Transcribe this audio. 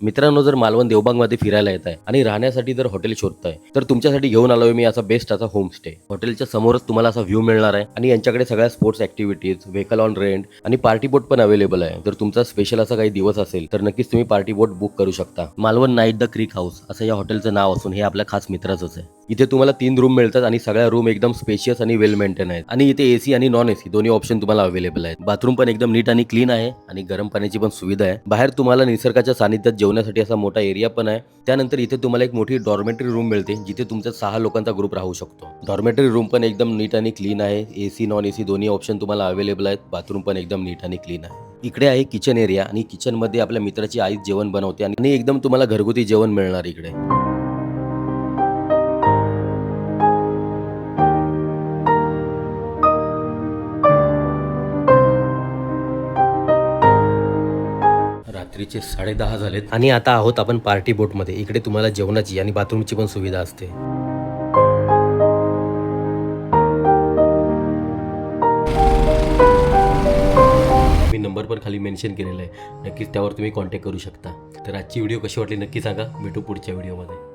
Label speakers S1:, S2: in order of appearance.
S1: मित्रांनो, जर मालवण देवबागमध्ये फिरायला येत आहे आणि राहण्यासाठी जर हॉटेल शोधताय तर तुमच्यासाठी घेऊन आलोय मी असा बेस्ट असा होमस्टे. हॉटेलच्या समोरच तुम्हाला असा व्ह्यू मिळणार आहे आणि यांच्याकडे सगळ्या sports activities, vehicle on rent आणि पार्टी बोट पण अवेलेबल आहे. जर तुमचा स्पेशल असा काही दिवस असेल तर नक्कीच तुम्ही पार्टी बोट बुक करू शकता. Malvan night the creek house असं या हॉटेलचं नाव असून हे आपल्या खास मित्राचंच आहे. इथे तुम्हाला 3 रूम मिळतात आणि सगळ्या रूम एकदम स्पेशियस आणि वेल मेंटेन आहेत आणि इथे एसी आणि नॉन एसी दोन्ही ऑप्शन तुम्हाला अवेलेबल आहेत. बाथरूम पण एकदम नीट आणि क्लीन आहे आणि गरम पाण्याची पण सुविधा आहे. बाहेर तुम्हाला निसर्गाच्या सानिध्यात जेवण्यासाठी असा मोठा एरिया पण आहे. त्यानंतर इथे तुम्हाला एक मोठी डॉर्मेटरी रूम मिळते जिथे तुमचा 6 लोकांचा ग्रुप राहू शकतो. डॉर्मेटरी रूम पण एकदम नीट आणि क्लीन आहे. एसी नॉन एसी दोन्ही ऑप्शन तुम्हाला अवेलेबल आहेत. बाथरूम पण एकदम नीट आणि क्लीन आहे. इकडे आहे किचन एरिया आणि किचन मध्ये आपल्या मित्राची आई जेवण बनवते आणि एकदम तुम्हाला घरगुती जेवण मिळणार इकडे. रात्रीचे 10:30 झालेत आणि आता आहोत आपण पार्टी बोटमध्ये. इकडे तुम्हाला जेवणाची आणि बाथरूमची पण सुविधा असते. मी नंबर पण खाली मेन्शन केलेला आहे, नक्कीच त्यावर तुम्ही कॉन्टॅक्ट करू शकता. तर आजची व्हिडिओ कशी वाटली नक्की सांगा. भेटू पुढच्या व्हिडिओमध्ये.